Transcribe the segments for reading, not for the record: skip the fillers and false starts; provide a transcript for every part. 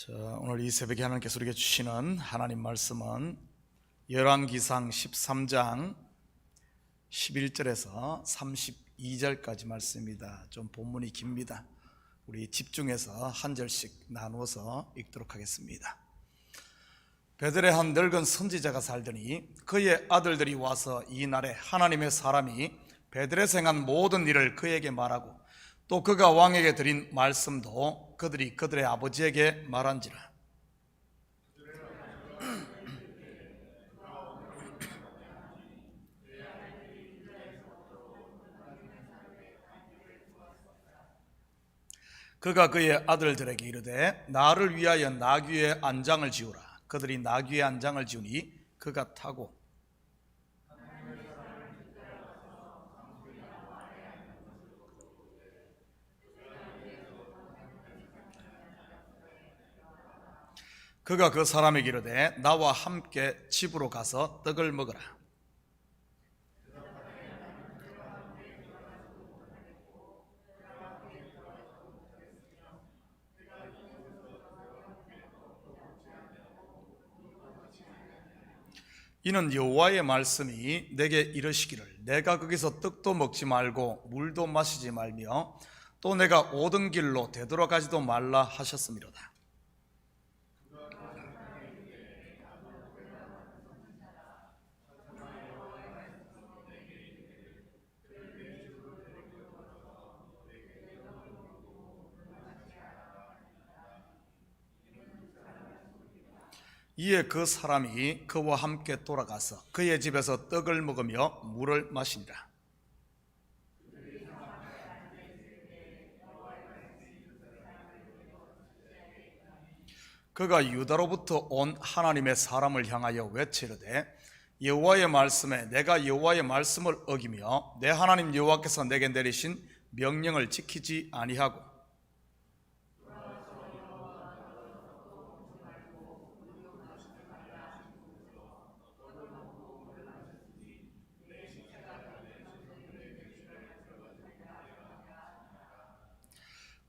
오늘 이 새벽에 하나님께서 우리에게 주시는 하나님 말씀은 열왕기상 13장 11절에서 32절까지 말씀입니다. 좀 본문이 깁니다. 우리 집중해서 한 절씩 나누어서 읽도록 하겠습니다. 베델에 한 늙은 선지자가 살더니 그의 아들들이 와서 이 날에 하나님의 사람이 베델에서 행한 모든 일을 그에게 말하고 또 그가 왕에게 드린 말씀도 그들이 그들의 아버지에게 말한지라. 그가 그의 아들들에게 이르되 나를 위하여 나귀의 안장을 지우라. 그들이 나귀의 안장을 지우니 그가 타고 그가 그 사람에게 이르되 나와 함께 집으로 가서 떡을 먹으라. 이는 여호와의 말씀이 내게 이르시기를 내가 거기서 떡도 먹지 말고 물도 마시지 말며 또 내가 오던 길로 되돌아가지도 말라 하셨음이로다. 이에 그 사람이 그와 함께 돌아가서 그의 집에서 떡을 먹으며 물을 마시니라. 그가 유다로부터 온 하나님의 사람을 향하여 외치르되 여호와의 말씀에 내가 여호와의 말씀을 어기며 내 하나님 여호와께서 내게 내리신 명령을 지키지 아니하고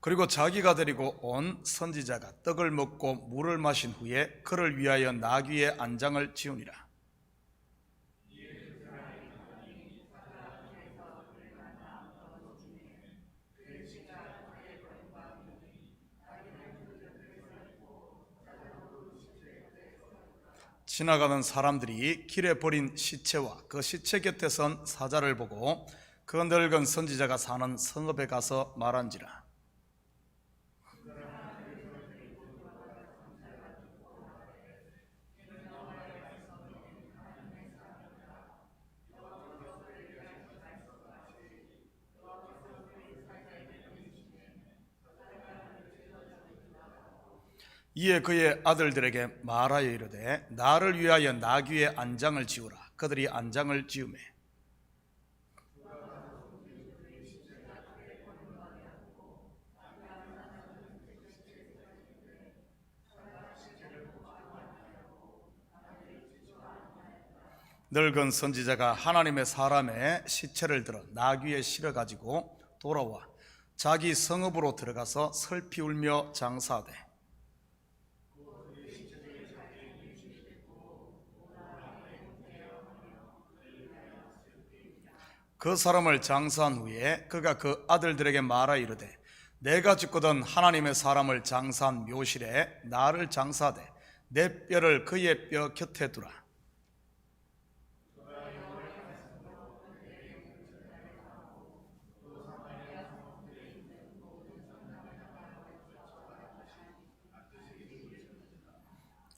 그리고 자기가 데리고 온 선지자가 떡을 먹고 물을 마신 후에 그를 위하여 나귀의 안장을 지우니라. 지나가는 사람들이 길에 버린 시체와 그 시체 곁에 선 사자를 보고 그 늙은 선지자가 사는 성읍에 가서 말한지라. 이에 그의 아들들에게 말하여 이르되 나를 위하여 나귀의 안장을 지우라. 그들이 안장을 지우매 늙은 선지자가 하나님의 사람의 시체를 들어 나귀에 실어 가지고 돌아와 자기 성읍으로 들어가서 슬피 울며 장사하되 그 사람을 장사한 후에 그가 그 아들들에게 말하여 이르되 내가 죽거든 하나님의 사람을 장사한 묘실에 나를 장사하되 내 뼈를 그의 뼈 곁에 두라.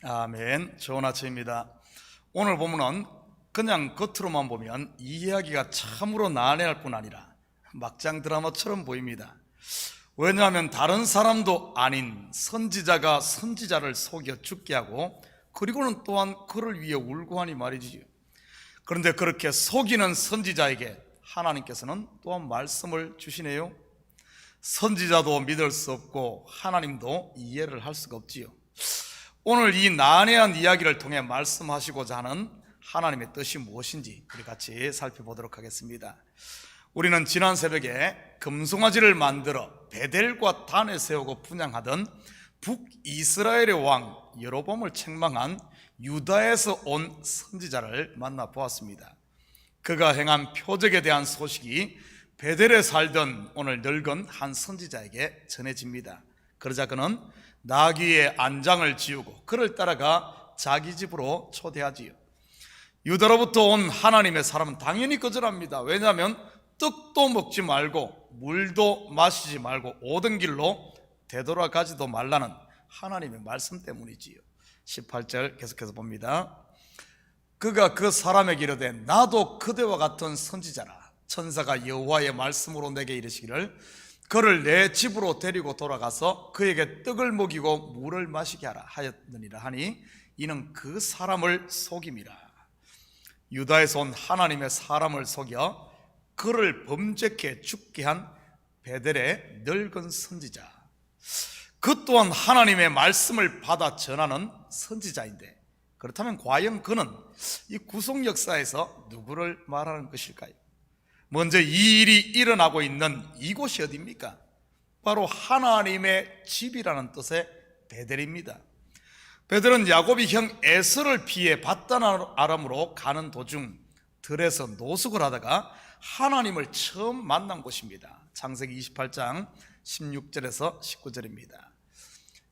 아멘. 좋은 아침입니다. 오늘 본문은 그냥 겉으로만 보면 이해하기가 참으로 난해할 뿐 아니라 막장 드라마처럼 보입니다. 왜냐하면 다른 사람도 아닌 선지자가 선지자를 속여 죽게 하고 그리고는 또한 그를 위해 울고 하니 말이지요. 그런데 그렇게 속이는 선지자에게 하나님께서는 또한 말씀을 주시네요. 선지자도 믿을 수 없고 하나님도 이해를 할 수가 없지요. 오늘 이 난해한 이야기를 통해 말씀하시고자 하는 하나님의 뜻이 무엇인지 우리 같이 살펴보도록 하겠습니다. 우리는 지난 새벽에 금송아지를 만들어 베델과 단에 세우고 분향하던 북이스라엘의 왕 여로보암을 책망한 유다에서 온 선지자를 만나보았습니다. 그가 행한 표적에 대한 소식이 베델에 살던 오늘 늙은 한 선지자에게 전해집니다. 그러자 그는 나귀의 안장을 지우고 그를 따라가 자기 집으로 초대하지요. 유다로부터 온 하나님의 사람은 당연히 거절합니다. 왜냐하면 떡도 먹지 말고 물도 마시지 말고 오던 길로 되돌아가지도 말라는 하나님의 말씀 때문이지요. 18절 계속해서 봅니다. 그가 그 사람에게 이르되 나도 그대와 같은 선지자라. 천사가 여호와의 말씀으로 내게 이르시기를 그를 내 집으로 데리고 돌아가서 그에게 떡을 먹이고 물을 마시게 하라 하였느니라 하니 이는 그 사람을 속임이라. 유다에서 온 하나님의 사람을 속여 그를 범죄케 죽게 한 베델의 늙은 선지자, 그 또한 하나님의 말씀을 받아 전하는 선지자인데, 그렇다면 과연 그는 이 구속 역사에서 누구를 말하는 것일까요? 먼저 이 일이 일어나고 있는 이곳이 어디입니까? 바로 하나님의 집이라는 뜻의 베델입니다. 베델은 야곱이 형 에서를 피해 밧단 아람으로 가는 도중 들에서 노숙을 하다가 하나님을 처음 만난 곳입니다. 창세기 28장 16절에서 19절입니다.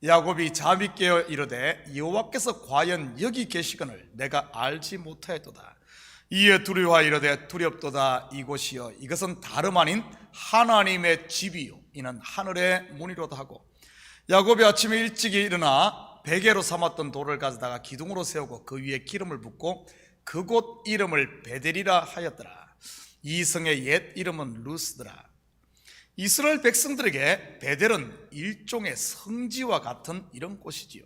야곱이 잠이 깨어 이르되 여호와께서 과연 여기 계시거늘 내가 알지 못하였도다. 이에 두려워 이르되 두렵도다. 이곳이여 이것은 다름 아닌 하나님의 집이요 이는 하늘의 문이로다 하고, 야곱이 아침에 일찍 일어나 베개로 삼았던 돌을 가져다가 기둥으로 세우고 그 위에 기름을 붓고 그곳 이름을 베델이라 하였더라. 이 성의 옛 이름은 루스더라. 이스라엘 백성들에게 베델은 일종의 성지와 같은 이런 곳이지요.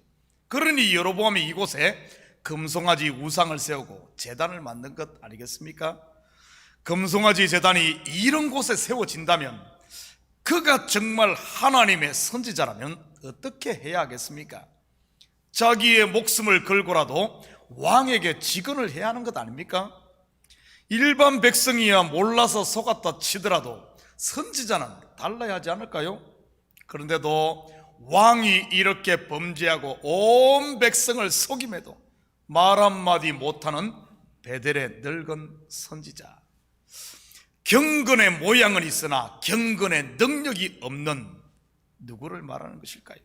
그러니 여로보암이 이곳에 금송아지 우상을 세우고 제단을 만든 것 아니겠습니까? 금송아지 제단이 이런 곳에 세워진다면 그가 정말 하나님의 선지자라면 어떻게 해야 하겠습니까? 자기의 목숨을 걸고라도 왕에게 직언을 해야 하는 것 아닙니까? 일반 백성이야 몰라서 속았다 치더라도 선지자는 달라야 하지 않을까요? 그런데도 왕이 이렇게 범죄하고 온 백성을 속임해도 말 한마디 못하는 베델의 늙은 선지자, 경건의 모양은 있으나 경건의 능력이 없는 누구를 말하는 것일까요?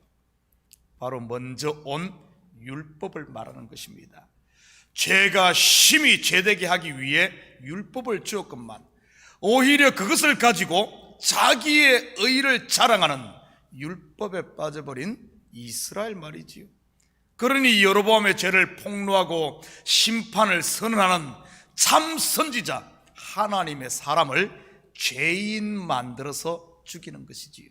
바로 먼저 온 율법을 말하는 것입니다. 죄가 심히 죄되게 하기 위해 율법을 주었건만 오히려 그것을 가지고 자기의 의를 자랑하는 율법에 빠져버린 이스라엘 말이지요. 그러니 여로보암의 죄를 폭로하고 심판을 선언하는 참 선지자 하나님의 사람을 죄인 만들어서 죽이는 것이지요.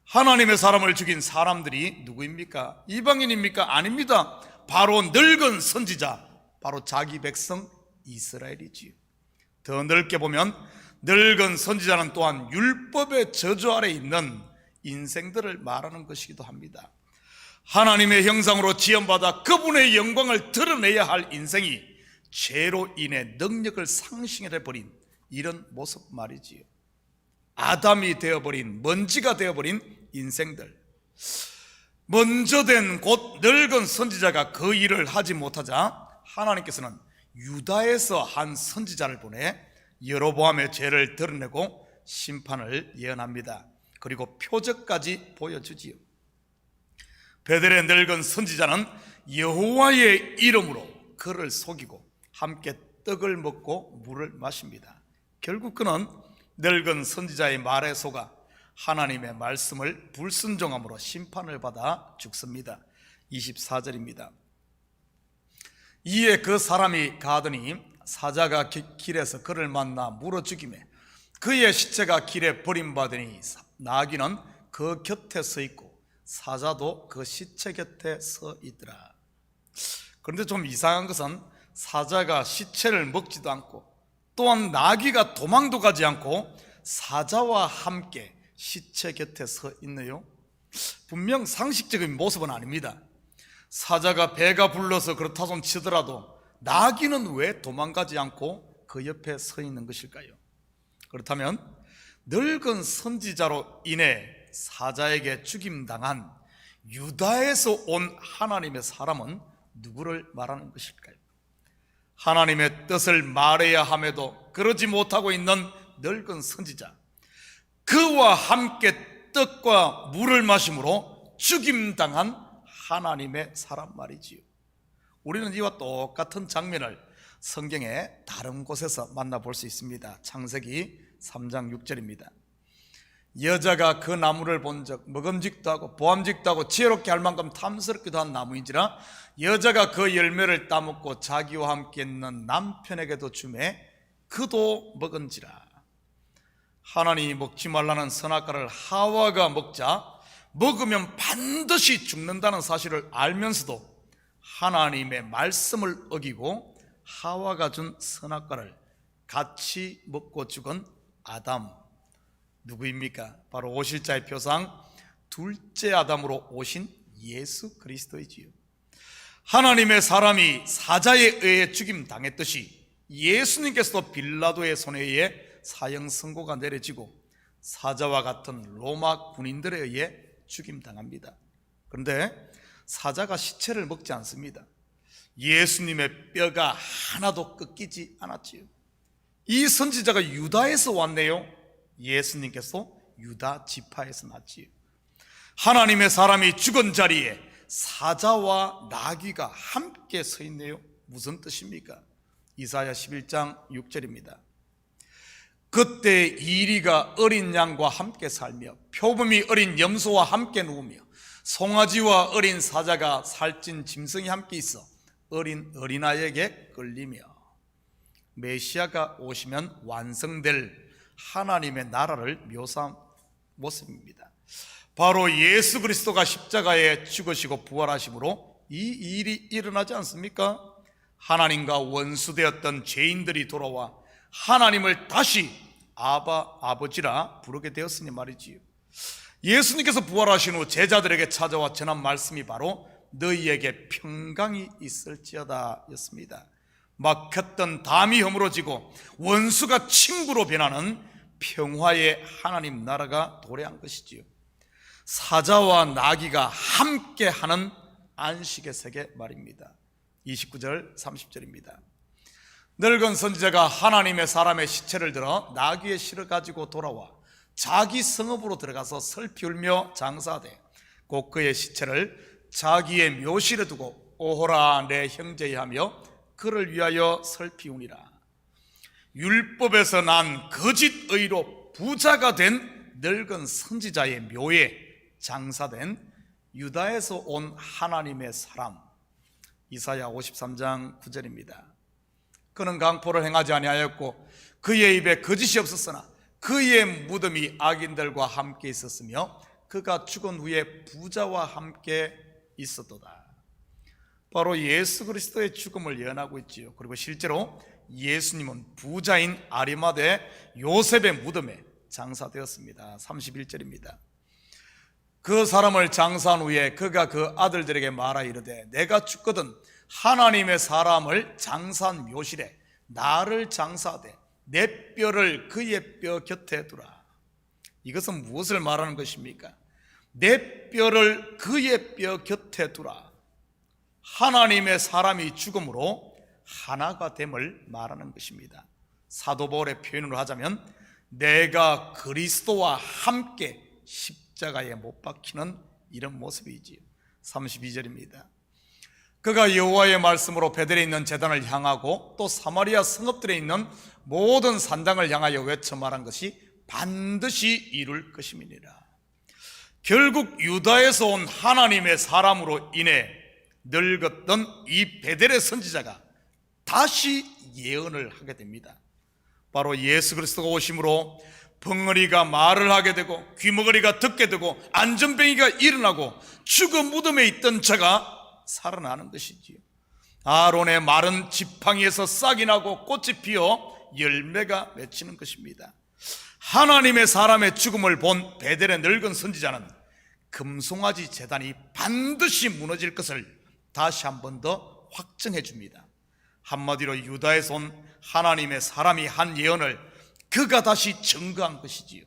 하나님의 사람을 죽인 사람들이 누구입니까? 이방인입니까? 아닙니다. 바로 늙은 선지자, 바로 자기 백성 이스라엘이지요. 더 넓게 보면 늙은 선지자는 또한 율법의 저주 아래 있는 인생들을 말하는 것이기도 합니다. 하나님의 형상으로 지음받아 그분의 영광을 드러내야 할 인생이 죄로 인해 능력을 상실해버린 이런 모습 말이지요. 아담이 되어버린, 먼지가 되어버린 인생들, 먼저 된 곧 늙은 선지자가 그 일을 하지 못하자 하나님께서는 유다에서 한 선지자를 보내 여로보암의 죄를 드러내고 심판을 예언합니다. 그리고 표적까지 보여주지요. 베델의 늙은 선지자는 여호와의 이름으로 그를 속이고 함께 떡을 먹고 물을 마십니다. 결국 그는 늙은 선지자의 말에 속아 하나님의 말씀을 불순종함으로 심판을 받아 죽습니다. 24절입니다. 이에 그 사람이 가더니 사자가 길에서 그를 만나 물어 죽이매 그의 시체가 길에 버림받으니 나귀는 그 곁에 서 있고 사자도 그 시체 곁에 서 있더라. 그런데 좀 이상한 것은 사자가 시체를 먹지도 않고 또한 나귀가 도망도 가지 않고 사자와 함께 시체 곁에 서 있네요. 분명 상식적인 모습은 아닙니다. 사자가 배가 불러서 그렇다 손 치더라도 나귀는 왜 도망가지 않고 그 옆에 서 있는 것일까요? 그렇다면 늙은 선지자로 인해 사자에게 죽임당한 유다에서 온 하나님의 사람은 누구를 말하는 것일까요? 하나님의 뜻을 말해야 함에도 그러지 못하고 있는 늙은 선지자, 그와 함께 떡과 물을 마심으로 죽임당한 하나님의 사람 말이지요. 우리는 이와 똑같은 장면을 성경의 다른 곳에서 만나볼 수 있습니다. 창세기 3장 6절입니다. 여자가 그 나무를 본 적 먹음직도 하고 보암직도 하고 지혜롭게 할 만큼 탐스럽기도 한 나무인지라 여자가 그 열매를 따먹고 자기와 함께 있는 남편에게도 주매 그도 먹은지라. 하나님이 먹지 말라는 선악과를 하와가 먹자 먹으면 반드시 죽는다는 사실을 알면서도 하나님의 말씀을 어기고 하와가 준 선악과를 같이 먹고 죽은 아담, 누구입니까? 바로 오실자의 표상 둘째 아담으로 오신 예수 그리스도이지요. 하나님의 사람이 사자에 의해 죽임 당했듯이 예수님께서도 빌라도의 손에 의해 사형 선고가 내려지고 사자와 같은 로마 군인들에 의해 죽임 당합니다. 그런데 사자가 시체를 먹지 않습니다. 예수님의 뼈가 하나도 꺾이지 않았지요. 이 선지자가 유다에서 왔네요. 예수님께서 유다 지파에서 났지요. 하나님의 사람이 죽은 자리에 사자와 나귀가 함께 서 있네요. 무슨 뜻입니까? 이사야 11장 6절입니다. 그때 이리가 어린 양과 함께 살며 표범이 어린 염소와 함께 누우며 송아지와 어린 사자가 살찐 짐승이 함께 있어 어린 어린아이에게 끌리며. 메시아가 오시면 완성될 하나님의 나라를 묘사한 모습입니다. 바로 예수 그리스도가 십자가에 죽으시고 부활하심으로 이 일이 일어나지 않습니까? 하나님과 원수되었던 죄인들이 돌아와 하나님을 다시 아버지라 부르게 되었으니 말이지요. 예수님께서 부활하신 후 제자들에게 찾아와 전한 말씀이 바로 너희에게 평강이 있을지어다 였습니다. 막혔던 담이 허물어지고 원수가 친구로 변하는 평화의 하나님 나라가 도래한 것이지요. 사자와 나귀가 함께하는 안식의 세계 말입니다. 29절 30절입니다. 늙은 선지자가 하나님의 사람의 시체를 들어 나귀에 실어 가지고 돌아와 자기 성읍으로 들어가서 슬피 울며 장사하되 곧 그의 시체를 자기의 묘실에 두고 오호라 내 형제여 하며 그를 위하여 슬피 우니라. 율법에서 난 거짓 의로 부자가 된 늙은 선지자의 묘에 장사된 유다에서 온 하나님의 사람, 이사야 53장 9절입니다. 그는 강포를 행하지 아니하였고 그의 입에 거짓이 없었으나 그의 무덤이 악인들과 함께 있었으며 그가 죽은 후에 부자와 함께 있었도다. 바로 예수 그리스도의 죽음을 예언하고 있지요. 그리고 실제로 예수님은 부자인 아리마대 요셉의 무덤에 장사되었습니다. 31절입니다. 그 사람을 장사한 후에 그가 그 아들들에게 말하 이르되 내가 죽거든 하나님의 사람을 장사한 묘실에 나를 장사하되 내 뼈를 그의 뼈 곁에 두라. 이것은 무엇을 말하는 것입니까? 내 뼈를 그의 뼈 곁에 두라. 하나님의 사람이 죽음으로 하나가 됨을 말하는 것입니다. 사도 바울의 표현으로 하자면 내가 그리스도와 함께 십자가에 못 박히는 이런 모습이지요. 32절입니다. 그가 여호와의 말씀으로 베델에 있는 제단을 향하고 또 사마리아 성읍들에 있는 모든 산당을 향하여 외쳐 말한 것이 반드시 이룰 것임이니라. 결국 유다에서 온 하나님의 사람으로 인해 늙었던 이 베델의 선지자가 다시 예언을 하게 됩니다. 바로 예수 그리스도가 오심으로 벙어리가 말을 하게 되고 귀머거리가 듣게 되고 안전뱅이가 일어나고 죽은 무덤에 있던 자가 살아나는 것이지요. 아론의 마른 지팡이에서 싹이 나고 꽃이 피어 열매가 맺히는 것입니다. 하나님의 사람의 죽음을 본 베델의 늙은 선지자는 금송아지 제단이 반드시 무너질 것을 다시 한 번 더 확증해 줍니다. 한마디로 유다에서 온 하나님의 사람이 한 예언을 그가 다시 증거한 것이지요.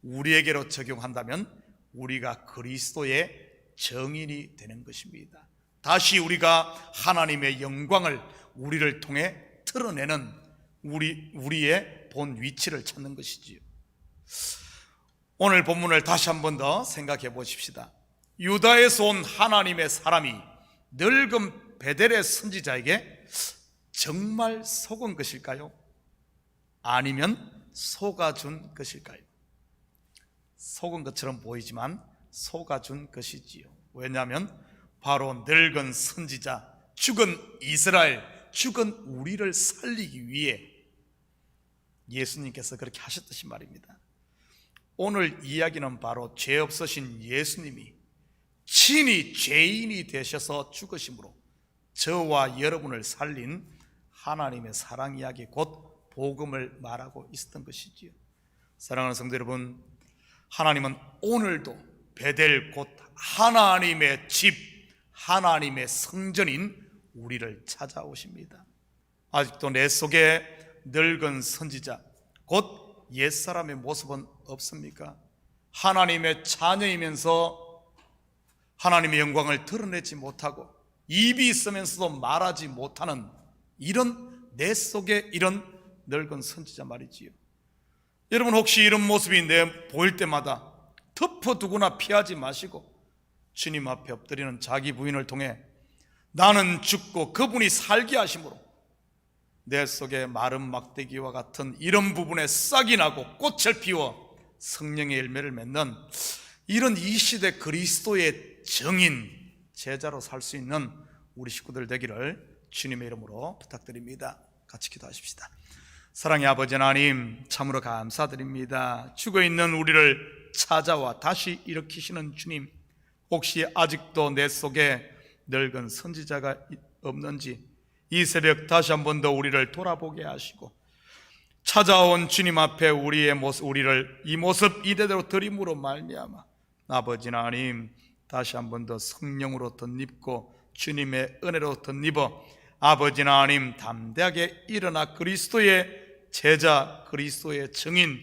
우리에게로 적용한다면 우리가 그리스도의 증인이 되는 것입니다. 다시 우리가 하나님의 영광을 우리를 통해 드러내는 우리의 본 위치를 찾는 것이지요. 오늘 본문을 다시 한 번 더 생각해 보십시다. 유다에서 온 하나님의 사람이 늙은 베델의 선지자에게 정말 속은 것일까요? 아니면 속아준 것일까요? 속은 것처럼 보이지만 속아준 것이지요. 왜냐하면 바로 늙은 선지자, 죽은 이스라엘, 죽은 우리를 살리기 위해 예수님께서 그렇게 하셨듯이 말입니다. 오늘 이야기는 바로 죄 없으신 예수님이 친히 죄인이 되셔서 죽으심으로 저와 여러분을 살린 하나님의 사랑 이야기, 곧 복음을 말하고 있었던 것이지요. 사랑하는 성도 여러분, 하나님은 오늘도 베델, 곧 하나님의 집, 하나님의 성전인 우리를 찾아오십니다. 아직도 내 속에 늙은 선지자, 곧 옛사람의 모습은 없습니까? 하나님의 자녀이면서 하나님의 영광을 드러내지 못하고 입이 있으면서도 말하지 못하는 이런 내 속에 이런 늙은 선지자 말이지요. 여러분, 혹시 이런 모습이 내 보일 때마다 덮어두거나 피하지 마시고 주님 앞에 엎드리는 자기 부인을 통해 나는 죽고 그분이 살게 하심으로 내 속에 마른 막대기와 같은 이런 부분에 싹이 나고 꽃을 피워 성령의 열매를 맺는 이런 이 시대 그리스도의 증인, 제자로 살 수 있는 우리 식구들 되기를 주님의 이름으로 부탁드립니다. 같이 기도하십시다. 사랑의 아버지 하나님, 참으로 감사드립니다. 죽어있는 우리를 찾아와 다시 일으키시는 주님, 혹시 아직도 내 속에 늙은 선지자가 없는지 이 새벽 다시 한 번 더 우리를 돌아보게 하시고 찾아온 주님 앞에 우리를 이 모습 이대로 드림으로 말미암아 아버지 하나님, 다시 한 번 더 성령으로 덧입고 주님의 은혜로 덧입어 아버지 하나님, 담대하게 일어나 그리스도의 제자, 그리스도의 증인,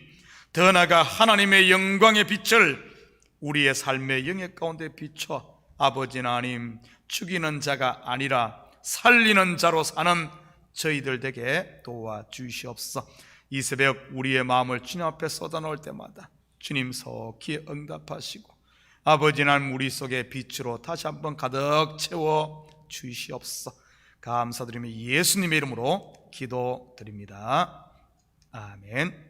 더 나아가 하나님의 영광의 빛을 우리의 삶의 영역 가운데 비춰 아버지 하나님, 죽이는 자가 아니라 살리는 자로 사는 저희들 되게 도와주시옵소서. 이 새벽 우리의 마음을 주님 앞에 쏟아놓을 때마다 주님 속히 응답하시고 아버지 하나님, 우리 속에 빛으로 다시 한번 가득 채워 주시옵소서. 감사드리며 예수님의 이름으로 기도드립니다. 아멘.